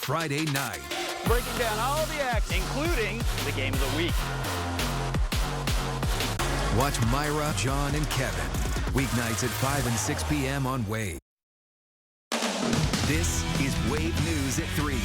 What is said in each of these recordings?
Friday night. Breaking down all the acts, including the game of the week. Watch Myra, John, and Kevin. Weeknights at 5 and 6 p.m. on Wave. This is Wave News at 3.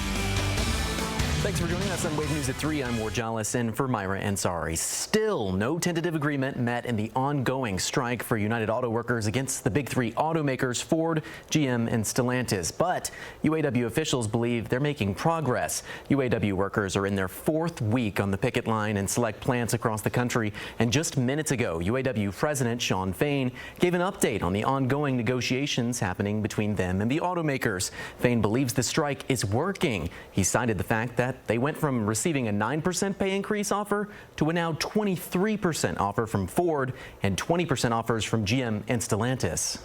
Thanks for joining us on Wave News at 3. I'm Jolles in for Myra Ansari. Still no tentative agreement met in the ongoing strike for United Auto Workers against the big three automakers Ford, GM, and Stellantis. But UAW officials believe they're making progress. UAW workers are in their 4th week on the picket line in select plants across the country. And just minutes ago, UAW President Shawn Fain gave an update on the ongoing negotiations happening between them and the automakers. Fain believes the strike is working. He cited the fact that they went from receiving a 9% pay increase offer to a now 23% offer from Ford and 20% offers from GM and Stellantis.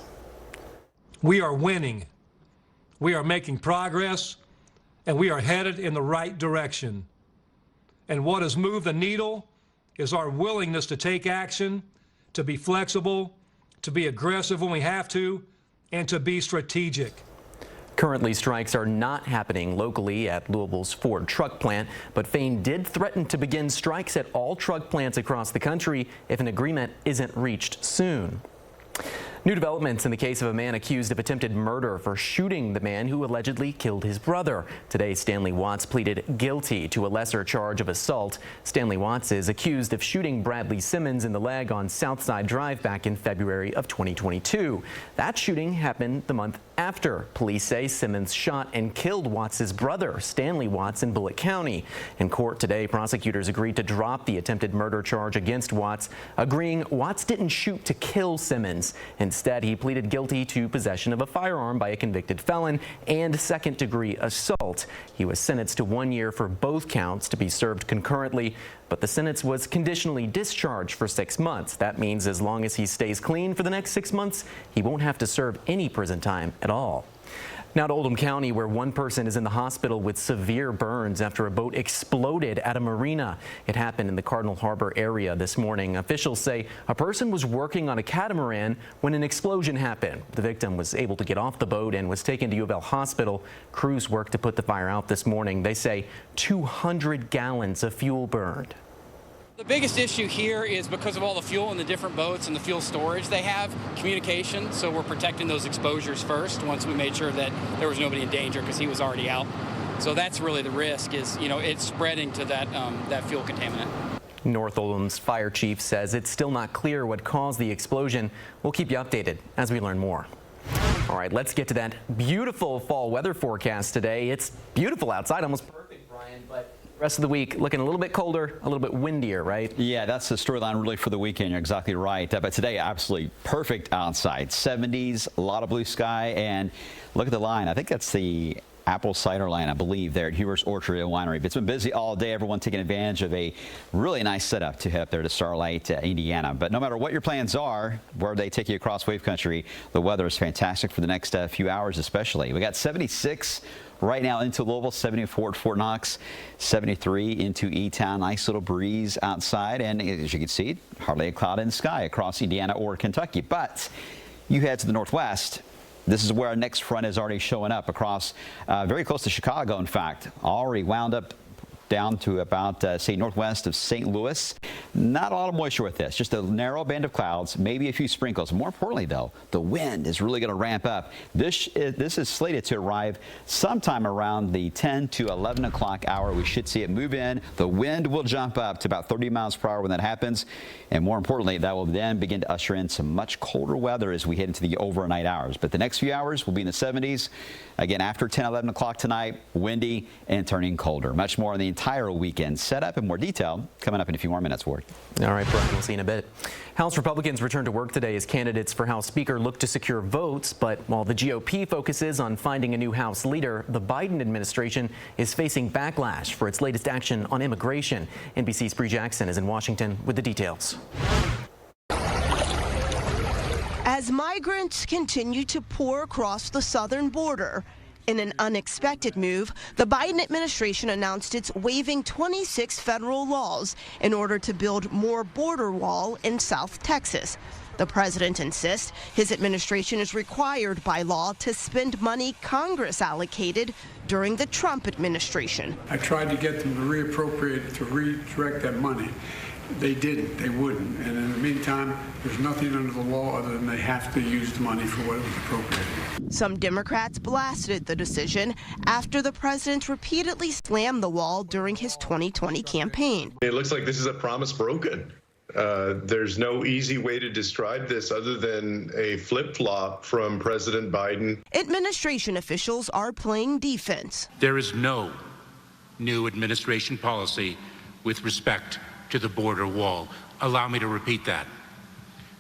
We are winning. We are making progress, and we are headed in the right direction. And what has moved the needle is our willingness to take action, to be flexible, to be aggressive when we have to, and to be strategic. Currently, strikes are not happening locally at Louisville's Ford truck plant, but Fain did threaten to begin strikes at all truck plants across the country if an agreement isn't reached soon. New developments in the case of a man accused of attempted murder for shooting the man who allegedly killed his brother. Today, Stanley Watts pleaded guilty to a lesser charge of assault. Stanley Watts is accused of shooting Bradley Simmons in the leg on Southside Drive back in February of 2022. That shooting happened the month after police say Simmons shot and killed Watts' brother, Stanley Watts, in Bullitt County. In court today, prosecutors agreed to drop the attempted murder charge against Watts, agreeing Watts didn't shoot to kill Simmons. Instead, he pleaded guilty to possession of a firearm by a convicted felon and second-degree assault. He was sentenced to 1 year for both counts to be served concurrently, but the sentence was conditionally discharged for 6 months. That means as long as he stays clean for the next 6 months, he won't have to serve any prison time at all. Now to Oldham County, where one person is in the hospital with severe burns after a boat exploded at a marina. It happened in the Cardinal Harbor area this morning. Officials say a person was working on a catamaran when an explosion happened. The victim was able to get off the boat and was taken to U of L Hospital. Crews worked to put the fire out this morning. They say 200 gallons of fuel burned. The biggest issue here is because of all the fuel in the different boats and the fuel storage they have, communication, so we're protecting those exposures first once we made sure that there was nobody in danger because he was already out. So that's really the risk is, it's spreading to that fuel contaminant. North Oldham's fire chief says it's still not clear what caused the explosion. We'll keep you updated as we learn more. All right, let's get to that beautiful fall weather forecast today. It's beautiful outside, almost perfect, Brian, but rest of the week looking a little bit colder, a little bit windier, right? Yeah, that's the storyline really for the weekend. You're exactly right. But today, absolutely perfect outside. 70s, a lot of blue sky, and look at the line. I think that's the apple cider line, I believe, there at Huber's Orchard and Winery. But it's been busy all day. Everyone taking advantage of a really nice setup to head up there to Starlight, Indiana. But no matter what your plans are, where they take you across Wave Country, the weather is fantastic for the next few hours especially. We got 76 right now into Louisville, 74 at Fort Knox, 73 into E-Town. Nice little breeze outside, and as you can see, hardly a cloud in the sky across Indiana or Kentucky. But you head to the northwest. This is where our next front is already showing up across very close to Chicago, in fact. Already wound up down to about, say, northwest of St. Louis. Not a lot of moisture with this, just a narrow band of clouds, maybe a few sprinkles. More importantly, though, the wind is really going to ramp up. This is slated to arrive sometime around the 10 to 11 o'clock hour. We should see it move in. The wind will jump up to about 30 miles per hour when that happens. And more importantly, that will then begin to usher in some much colder weather as we head into the overnight hours. But the next few hours will be in the 70s. Again, after 10, 11 o'clock tonight, windy and turning colder. Much more on the entire weekend setup in more detail coming up in a few more minutes, Ward. All right, Brian, we'll see you in a bit. House Republicans return to work today as candidates for House Speaker look to secure votes. But while the GOP focuses on finding a new House leader, the Biden administration is facing backlash for its latest action on immigration. NBC's Bree Jackson is in Washington with the details. As migrants continue to pour across the southern border, In an unexpected move, the Biden administration announced it's waiving 26 federal laws in order to build more border wall in South Texas. The president insists his administration is required by law to spend money Congress allocated during the Trump administration. I tried to get them to reappropriate, to redirect that money. They didn't. They wouldn't. And in the meantime, there's nothing under the law other than they have to use the money for what it was appropriated. Some Democrats blasted the decision after the president repeatedly slammed the wall during his 2020 campaign. It looks like this is a promise broken. There's no easy way to describe this other than a flip-flop from President Biden. Administration officials are playing defense. There is no new administration policy with respect to the border wall. Allow me to repeat that.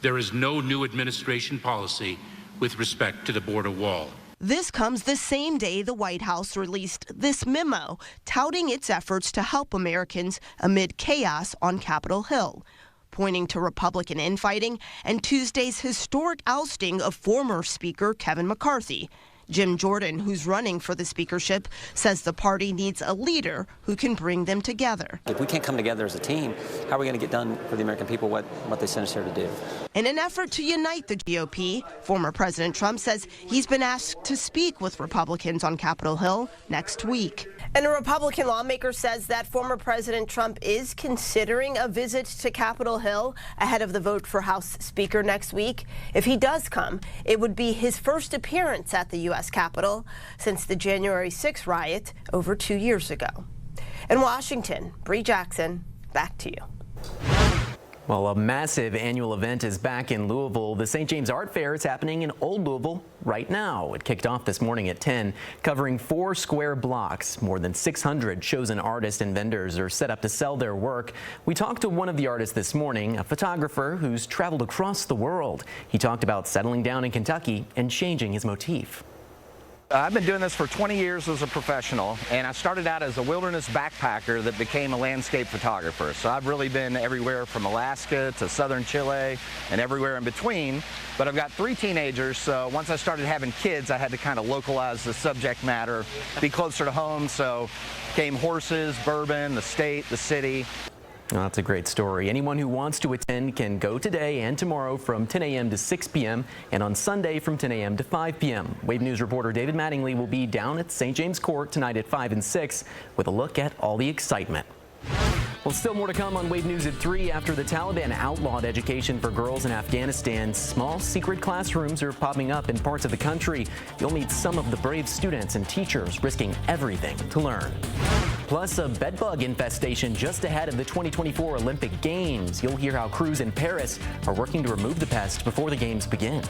There is no new administration policy with respect to the border wall. This comes the same day the White House released this memo touting its efforts to help Americans amid chaos on Capitol Hill, pointing to Republican infighting and Tuesday's historic ousting of former Speaker Kevin McCarthy. Jim Jordan, who's running for the speakership, says the party needs a leader who can bring them together. If we can't come together as a team, how are we going to get done for the American people what they sent us here to do? In an effort to unite the GOP, former President Trump says he's been asked to speak with Republicans on Capitol Hill next week. And a Republican lawmaker says that former President Trump is considering a visit to Capitol Hill ahead of the vote for House Speaker next week. If he does come, it would be his first appearance at the U.S. Capitol since the January 6th riot over 2 years ago. In Washington, Bree Jackson, back to you. Well, a massive annual event is back in Louisville. The St. James Art Fair is happening in Old Louisville right now. It kicked off this morning at 10, covering 4 square blocks. More than 600 chosen artists and vendors are set up to sell their work. We talked to one of the artists this morning, a photographer who's traveled across the world. He talked about settling down in Kentucky and changing his motif. I've been doing this for 20 years as a professional, and I started out as a wilderness backpacker that became a landscape photographer. So I've really been everywhere from Alaska to southern Chile and everywhere in between. But I've got 3 teenagers, so once I started having kids, I had to kind of localize the subject matter, be closer to home. So came horses, bourbon, the state, the city. Well, that's a great story. Anyone who wants to attend can go today and tomorrow from 10 a.m. to 6 p.m. and on Sunday from 10 a.m. to 5 p.m. Wave News reporter David Mattingly will be down at St. James Court tonight at 5 and 6 with a look at all the excitement. Well, still more to come on Wave News at 3. After the Taliban outlawed education for girls in Afghanistan, small secret classrooms are popping up in parts of the country. You'll meet some of the brave students and teachers risking everything to learn. Plus, a bedbug infestation just ahead of the 2024 Olympic Games. You'll hear how crews in Paris are working to remove the pest before the Games begin.